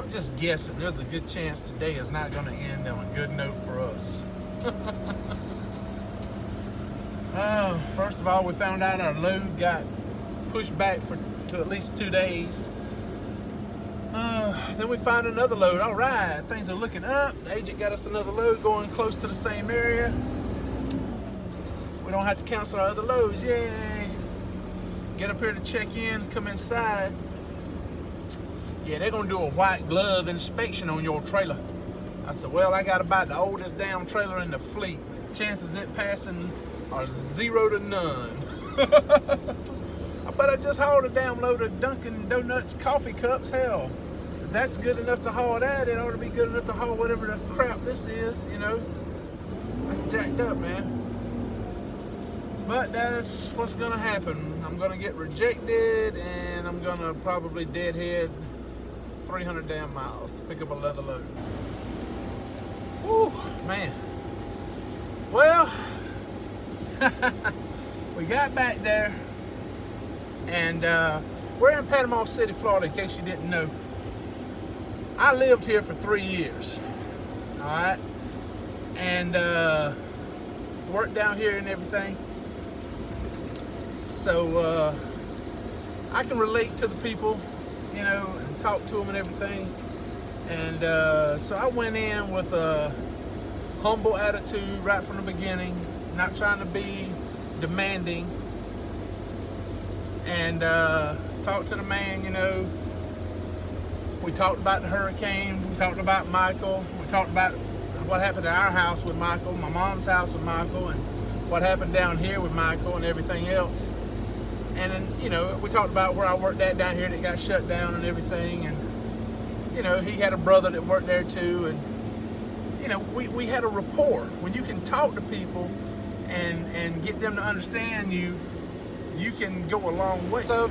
I'm just guessing there's a good chance today is not going to end on a good note for us. First of all, we found out our load got pushed back to at least 2 days. Then we found another load. All right, things are looking up. The agent got us another load going close to the same area. We don't have to cancel our other loads. Yay! Get up here to check in, come inside. Yeah, they're gonna do a white glove inspection on your trailer. I said, well, I got about the oldest damn trailer in the fleet. Chances it passing are 0 to none. But I just hauled a damn load of Dunkin' Donuts coffee cups. Hell, if that's good enough to haul that, it ought to be good enough to haul whatever the crap this is, you know. That's jacked up, man. But that's what's gonna happen. I'm gonna get rejected, and I'm gonna probably deadhead 300 damn miles to pick up another load. Woo, man. Well, we got back there, and we're in Panama City, Florida, in case you didn't know. I lived here for 3 years, all right, and worked down here and everything. So I can relate to the people, you know, and talk to them and everything. And so I went in with a humble attitude right from the beginning, not trying to be demanding, and talked to the man, you know. We talked about the hurricane, we talked about Michael, we talked about what happened at our house with Michael, my mom's house with Michael, and what happened down here with Michael and everything else. And then, you know, we talked about where I worked at down here that got shut down and everything. And, you know, he had a brother that worked there too. And, you know, we had a rapport. When you can talk to people and get them to understand you, you can go a long way. So,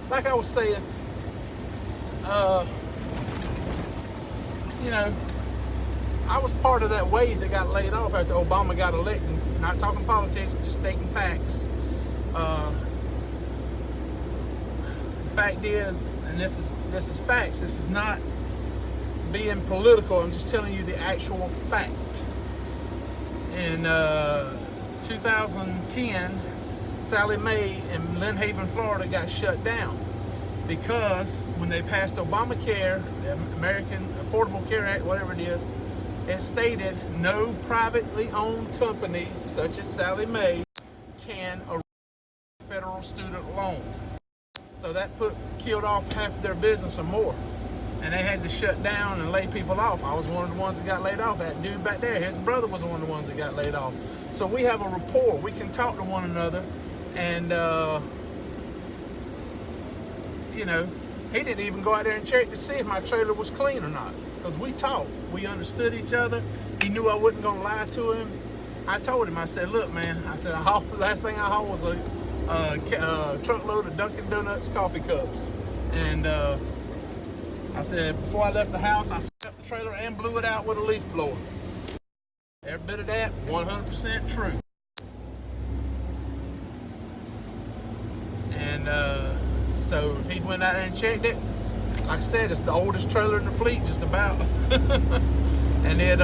like I was saying, you know, I was part of that wave that got laid off after Obama got elected. Not talking politics, just stating facts. The fact is, and this is facts, this is not being political, I'm just telling you the actual fact. In 2010, Sallie Mae in Lynn Haven, Florida got shut down because when they passed Obamacare, the American Affordable Care Act, whatever it is, it stated no privately owned company such as Sallie Mae can arrange a federal student loan. So that killed off half of their business or more. And they had to shut down and lay people off. I was one of the ones that got laid off. That dude back there, his brother was one of the ones that got laid off. So we have a rapport. We can talk to one another. And, you know, he didn't even go out there and check to see if my trailer was clean or not. Because we talked. We understood each other. He knew I wasn't going to lie to him. I told him, I said, look, man, I said, last thing I hauled was a truckload of Dunkin' Donuts coffee cups. And I said, before I left the house, I set up the trailer and blew it out with a leaf blower. Every bit of that, 100% true. And so he went out there and checked it. Like I said, it's the oldest trailer in the fleet, just about. And it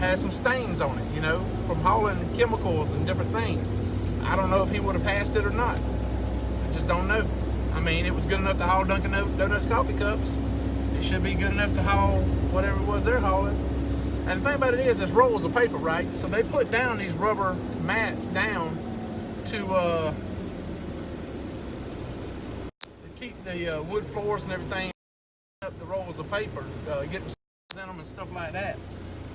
has some stains on it, you know, from hauling chemicals and different things. I don't know if he would have passed it or not. I just don't know. I mean, it was good enough to haul Dunkin' Donuts coffee cups. It should be good enough to haul whatever it was they're hauling. And the thing about it is, it's rolls of paper, right? So they put down these rubber mats down to keep the wood floors and everything up the rolls of paper, getting in them and stuff like that.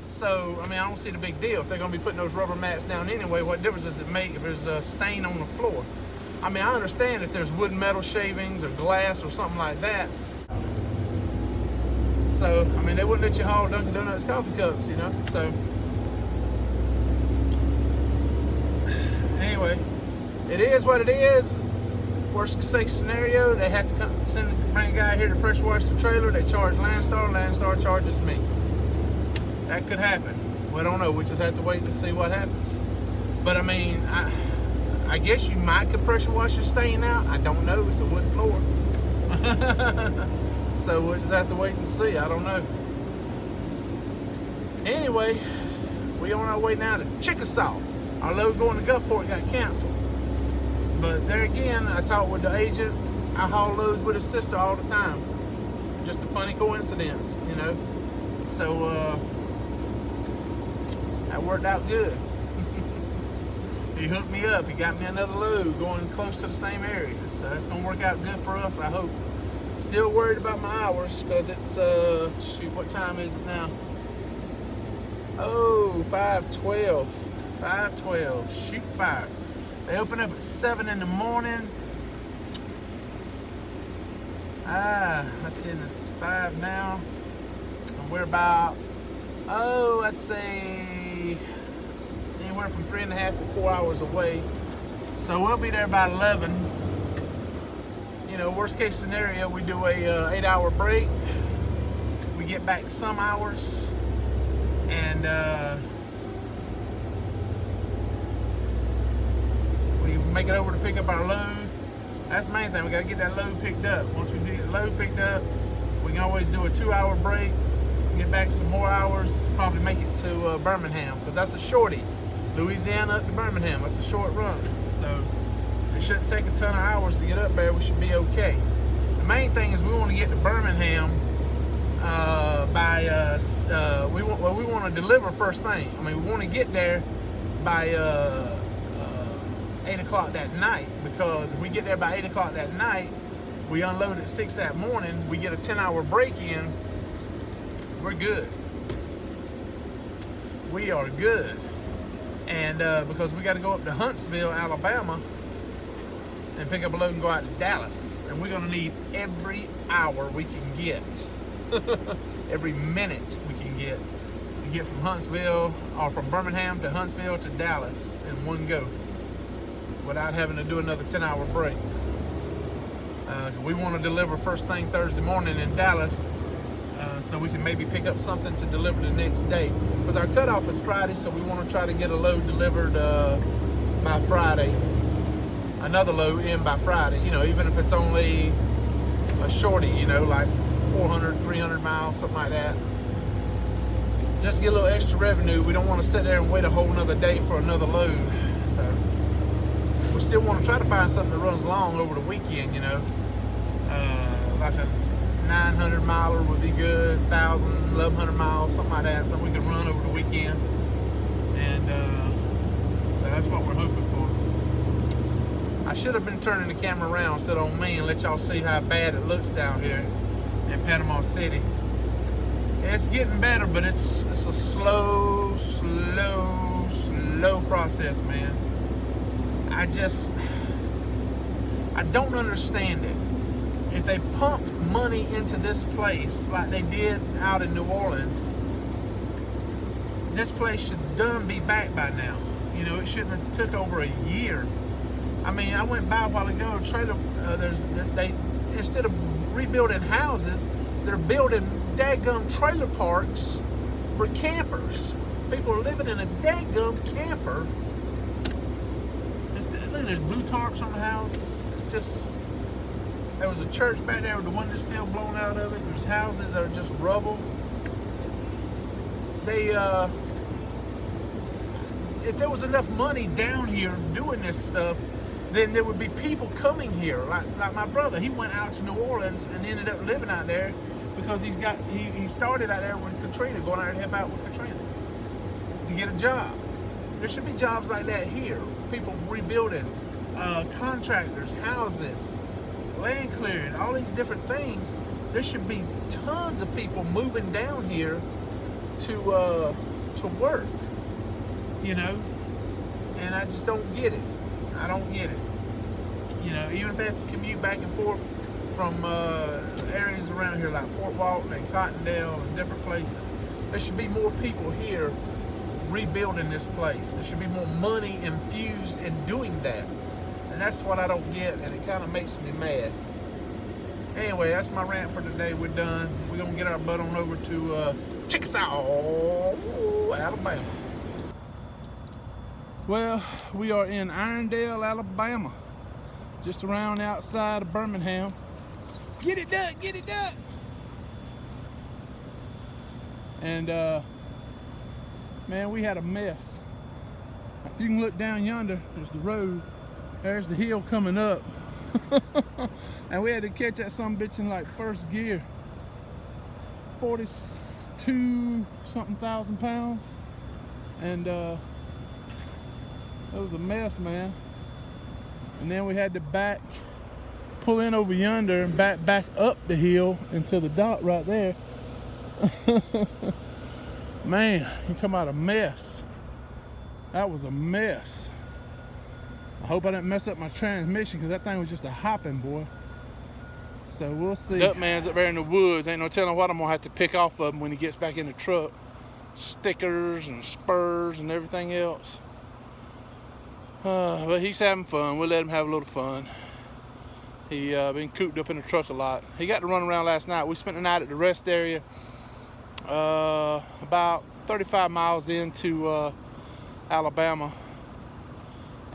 So, I mean, I don't see the big deal. If they're going to be putting those rubber mats down anyway, what difference does it make if there's a stain on the floor? I mean, I understand if there's wood and metal shavings or glass or something like that. So, I mean, they wouldn't let you haul Dunkin' Donuts coffee cups, you know? So, anyway, it is what it is. Worst case scenario, they have to bring a guy here to pressure wash the trailer. They charge Landstar. Landstar charges me. That could happen. We don't know. We just have to wait to see what happens. But I mean, I guess you might could pressure wash your stain out. I don't know. It's a wood floor. So we'll just have to wait and see. I don't know. Anyway, we on our way now to Chickasaw. Our load going to Gulfport got canceled. But there again, I talked with the agent. I haul loads with his sister all the time. Just a funny coincidence, you know. So that worked out good. He hooked me up. He got me another load going close to the same area. So that's gonna work out good for us, I hope. Still worried about my hours because it's shoot, what time is it now? Oh, 5:12. 5:12. Shoot fire. They open up at 7 in the morning. Let's see, it's 5 now. And we're about, I'd say anywhere from 3.5 to 4 hours away. So we'll be there by 11. You know, worst case scenario, we do a 8-hour break. We get back some hours, and we make it over to pick up our load. That's the main thing. We got to get that load picked up. Once we get the load picked up, we can always do a 2-hour break, get back some more hours, probably make it to Birmingham, because that's a shorty. Louisiana up to Birmingham, that's a short run. So it shouldn't take a ton of hours to get up there. We should be okay. The main thing is we want to get to Birmingham we want to deliver first thing. I mean, we want to get there by 8 o'clock that night, because if we get there by 8 o'clock that night, we unload at 6 that morning, we get a 10-hour break in, we're good. We are good. And because we got to go up to Huntsville, Alabama, and pick up a load and go out to Dallas. And we're going to need every hour we can get. Every minute we can get. To get from Huntsville, or from Birmingham to Huntsville to Dallas in one go, without having to do another 10-hour break. We want to deliver first thing Thursday morning in Dallas, so we can maybe pick up something to deliver the next day. Because our cutoff is Friday, so we want to try to get a load delivered by Friday. Another load in by Friday, you know, even if it's only a shorty, you know, like 400, 300 miles, something like that. Just to get a little extra revenue. We don't want to sit there and wait a whole nother day for another load. So we still want to try to find something that runs long over the weekend, you know. Like a 900 miler would be good, 1,000, 1,100 miles, something like that, something we can run over the weekend. And so that's what we're hoping for. I should have been turning the camera around instead on me and let y'all see how bad it looks down here in Panama City. It's getting better, but it's a slow process, man. I don't understand it. If they pumped money into this place like they did out in New Orleans, this place should done be back by now. You know, it shouldn't have took over a year. I mean, I went by a while ago. Instead of rebuilding houses, they're building daggum trailer parks for campers. People are living in a daggum camper. Look, there's blue tarps on the houses. It's just, there was a church back there with the windows still blown out of it. There's houses that are just rubble. If there was enough money down here doing this stuff, then there would be people coming here. Like my brother, he went out to New Orleans and ended up living out there because he started out there with Katrina, going out there to help out with Katrina to get a job. There should be jobs like that here. People rebuilding, contractors, houses, land clearing, all these different things. There should be tons of people moving down here to work, you know. And I just don't get it. I don't get it. You know, even if they have to commute back and forth from areas around here like Fort Walton and Cottondale and different places, there should be more people here rebuilding this place. There should be more money infused in doing that. And that's what I don't get, and it kind of makes me mad. Anyway, that's my rant for today. We're done. We're going to get our butt on over to Chickasaw, Alabama. Well, we are in Irondale, Alabama, just around outside of Birmingham. Get it, duck, get it, duck. And man, we had a mess. If you can look down yonder, there's the road. There's the hill coming up. And we had to catch that some bitch in like first gear. 42 something thousand pounds. And it was a mess, man. And then we had to pull in over yonder and back up the hill into the dock right there. Man, you talking about a mess. That was a mess. I hope I didn't mess up my transmission, because that thing was just a hopping, boy. So we'll see. That man's up there in the woods. Ain't no telling what I'm gonna have to pick off of him when he gets back in the truck. Stickers and spurs and everything else. But he's having fun. We'll let him have a little fun. He been cooped up in the truck a lot. He got to run around last night. We spent the night at the rest area, about 35 miles into Alabama.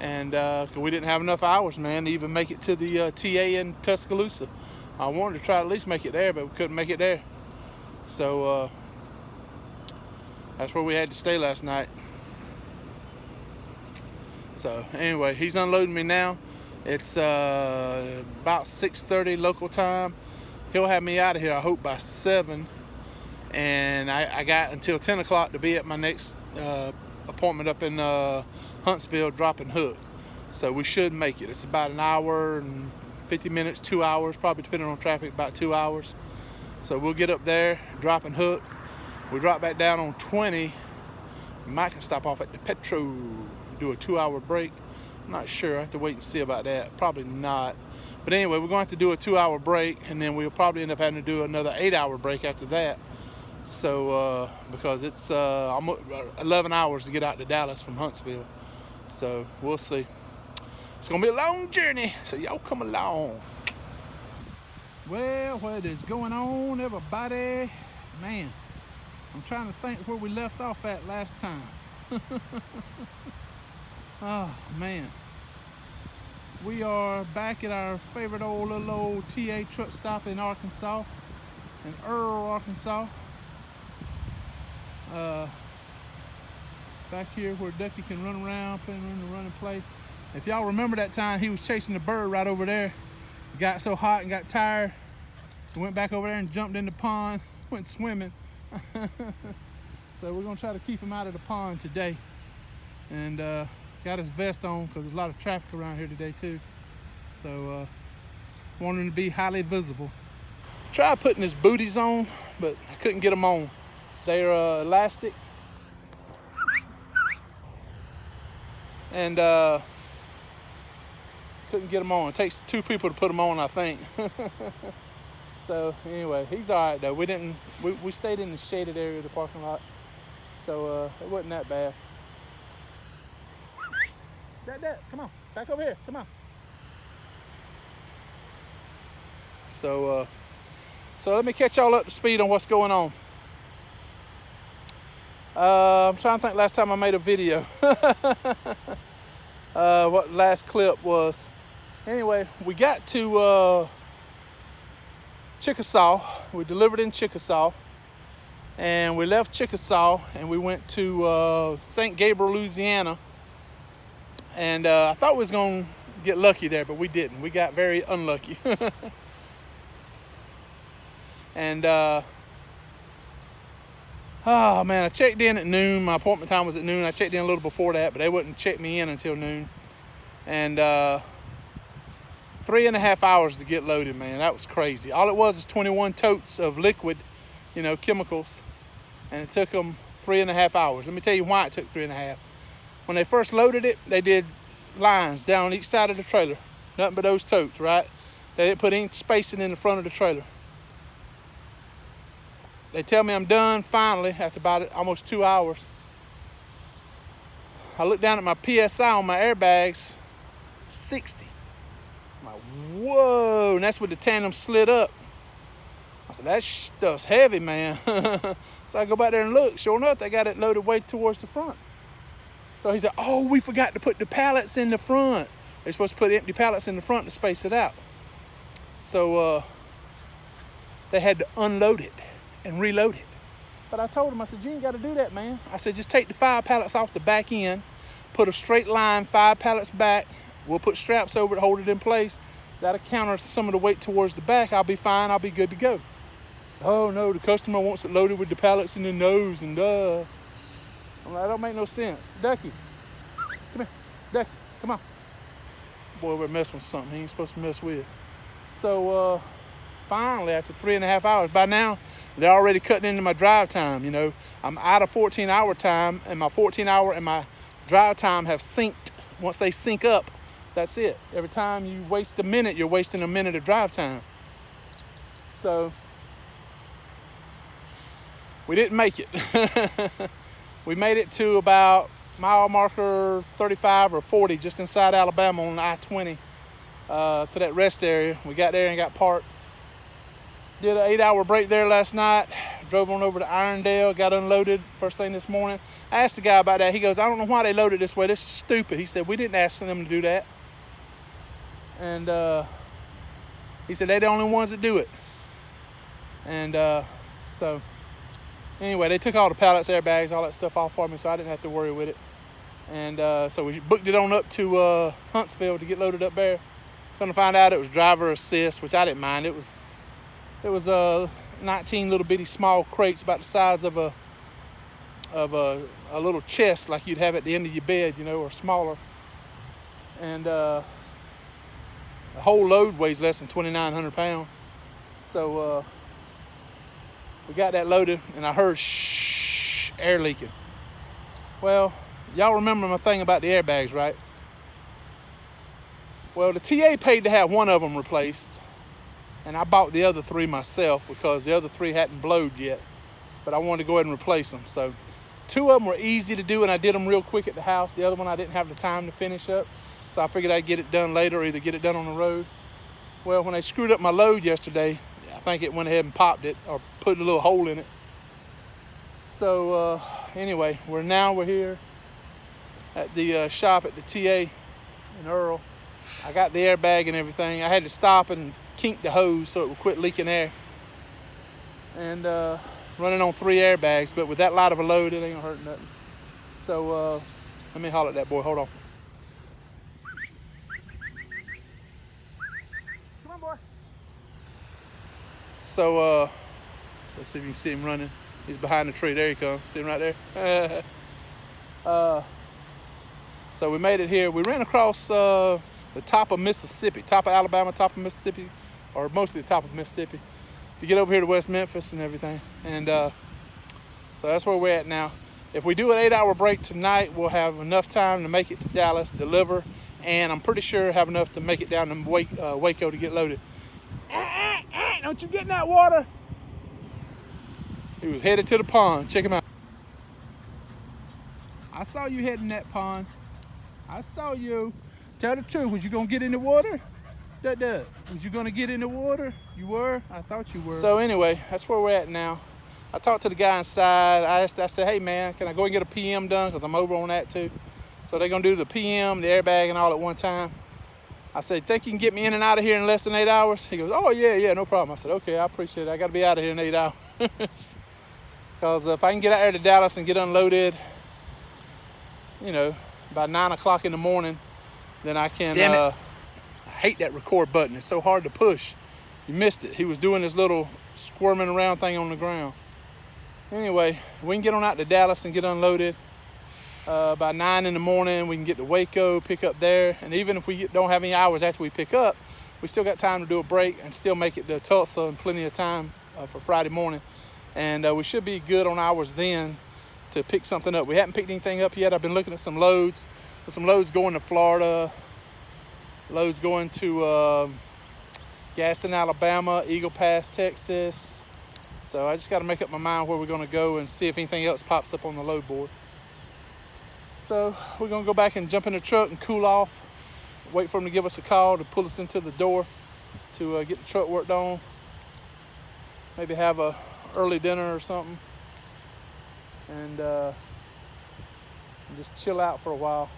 And we didn't have enough hours, man, to even make it to the TA in Tuscaloosa. I wanted to try to at least make it there, but we couldn't make it there. So that's where we had to stay last night. So anyway, he's unloading me now. It's about 6:30 local time. He'll have me out of here, I hope, by 7. And I got until 10 o'clock to be at my next appointment up in Huntsville, dropping hook. So we should make it. It's about an hour and 50 minutes, 2 hours, probably depending on traffic, about 2 hours. So we'll get up there, dropping hook. We drop back down on 20. We might can stop off at the Petro, do a 2-hour break. I'm not sure. I have to wait and see about that. Probably not. But anyway, we're going to have to do a 2-hour break, and then we'll probably end up having to do another 8-hour break after that. So because it's almost 11 hours to get out to Dallas from Huntsville. So we'll see. It's gonna be a long journey, so y'all come along. Well, what is going on, everybody? Man, I'm trying to think where we left off at last time. Oh man, we are back at our favorite little old TA truck stop in Arkansas, in Earl, Arkansas. Back here where Ducky can run around, run and play. If y'all remember that time he was chasing the bird right over there, it got so hot and got tired, he went back over there and jumped in the pond, went swimming. So we're gonna try to keep him out of the pond today, and got his vest on because there's a lot of traffic around here today too. So want him to be highly visible. Tried putting his booties on, but I couldn't get them on. They're elastic, and couldn't get them on. It takes 2 people to put them on, I think. So anyway, he's all right though. We stayed in the shaded area of the parking lot, so it wasn't that bad. Dad, come on, back over here, come on. So let me catch y'all up to speed on what's going on. I'm trying to think last time I made a video. What last clip was. Anyway, we got to Chickasaw. We delivered in Chickasaw. And we left Chickasaw and we went to St. Gabriel, Louisiana. And I thought we was going to get lucky there, but we didn't. We got very unlucky. And oh man, I checked in at noon. My appointment time was at noon. I checked in a little before that, but they wouldn't check me in until noon. And 3.5 hours to get loaded, man. That was crazy. All it was is 21 totes of liquid, chemicals. And it took them 3.5 hours. Let me tell you why it took 3.5. When they first loaded it, they did lines down each side of the trailer. Nothing but those totes, right? They didn't put any spacing in the front of the trailer. They tell me I'm done finally after about almost 2 hours. I look down at my PSI on my airbags, 60. I'm like, whoa, and that's with the tandem slid up. I said, that stuff's heavy, man. So I go back there and look. Sure enough, they got it loaded way towards the front. So he said, oh, we forgot to put the pallets in the front. They're supposed to put empty pallets in the front to space it out. So they had to unload it and reload it But I told him, I said, you ain't got to do that, man. I said, just take the 5 pallets off the back end, put a straight line 5 pallets back. We'll put straps over it, hold it in place. That'll counter some of the weight towards the back. I'll be fine. I'll be good to go. Oh, no, the customer wants it loaded with the pallets in the nose and I'm like, that don't make no sense. Ducky, come here. Ducky, come on. Boy, we're messing with something he ain't supposed to mess with. So finally, after 3.5 hours, by now, they're already cutting into my drive time. You know, I'm out of 14-hour time, and my 14-hour and my drive time have synced. Once they sync up, that's it. Every time you waste a minute, you're wasting a minute of drive time. So we didn't make it. We made it to about mile marker 35 or 40, just inside Alabama on I-20, to that rest area. We got there and got parked. Did an 8-hour break there last night. Drove on over to Irondale, got unloaded first thing this morning. I asked the guy about that. He goes, I don't know why they loaded this way. This is stupid. He said, we didn't ask them to do that. And he said, they're the only ones that do it. And so anyway, they took all the pallets, airbags, all that stuff off for me, so I didn't have to worry with it. And so we booked it on up to Huntsville to get loaded up there. Come to find out it was driver assist, which I didn't mind. It was 19 little bitty small crates about the size of a little chest like you'd have at the end of your bed, you know, or smaller. And the whole load weighs less than 2,900 pounds. So we got that loaded, and I heard shh, air leaking. Well, y'all remember my thing about the airbags, right? Well, the TA paid to have one of them replaced, and I bought the other 3 myself because the other 3 hadn't blowed yet, but I wanted to go ahead and replace them. So 2 of them were easy to do, and I did them real quick at the house. The other one I didn't have the time to finish up, so I figured I'd get it done later or either get it done on the road. Well, when they screwed up my load yesterday, I think it went ahead and popped it or put a little hole in it. So anyway, we're here at the shop at the TA in Earl. I got the airbag and everything. I had to stop and kink the hose so it would quit leaking air. And running on 3 airbags, but with that light of a load, it ain't gonna hurt nothing. So let me holler at that boy. Hold on. Come on, boy. So let's see if you can see him running. He's behind the tree. There he comes. See him right there? So we made it here. We ran across the top of Mississippi, top of Alabama, top of Mississippi, or mostly the top of Mississippi, to get over here to West Memphis and everything. And so that's where we're at now. If we do an 8-hour break tonight, we'll have enough time to make it to Dallas, deliver, and I'm pretty sure have enough to make it down to Waco to get loaded. Don't you get in that water? He was headed to the pond. Check him out. I saw you heading that pond. I saw you. Tell the truth, was you gonna get in the water? Was you gonna get in the water? You were? I thought you were. So anyway, that's where we're at now. I talked to the guy inside. I said, hey man, can I go and get a PM done? Because I'm over on that too. So they're gonna do the PM, the airbag, and all at one time. I said, think you can get me in and out of here in less than 8 hours? He goes, oh yeah, no problem. I said, okay, I appreciate it. I gotta be out of here in 8 hours. Because if I can get out there to Dallas and get unloaded, you know, by 9 o'clock in the morning, then I can, I hate that record button. It's so hard to push. You missed it. He was doing this little squirming around thing on the ground. Anyway, we can get on out to Dallas and get unloaded. By 9 in the morning, we can get to Waco, pick up there. And even if we don't have any hours after we pick up, we still got time to do a break and still make it to Tulsa in plenty of time for Friday morning. And we should be good on hours then to pick something up. We haven't picked anything up yet. I've been looking at some loads. There's some loads going to Florida, loads going to Gaston, Alabama, Eagle Pass, Texas. So I just got to make up my mind where we're going to go and see if anything else pops up on the load board. So we're going to go back and jump in the truck and cool off, wait for them to give us a call to pull us into the door to get the truck worked on. Maybe have a early dinner or something, and just chill out for a while.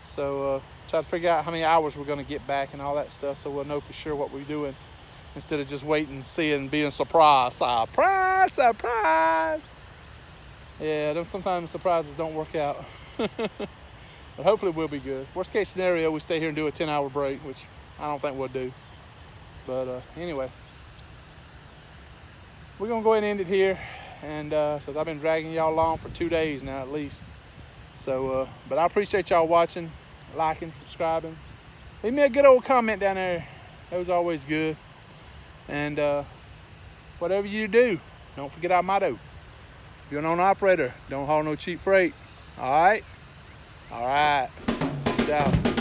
So try to figure out how many hours we're going to get back and all that stuff, so we'll know for sure what we're doing. instead of just waiting, seeing, being surprised. Surprise, surprise. Yeah, sometimes surprises don't work out. But hopefully we'll be good. Worst case scenario, we stay here and do a 10-hour break, which I don't think we'll do. But anyway, we're gonna go ahead and end it here, and because I've been dragging y'all along for 2 days now at least. So, but I appreciate y'all watching, liking, subscribing. Leave me a good old comment down there. That was always good. And whatever you do, don't forget our motto. If you're an owner-operator, don't haul no cheap freight. All right? All right. Peace out.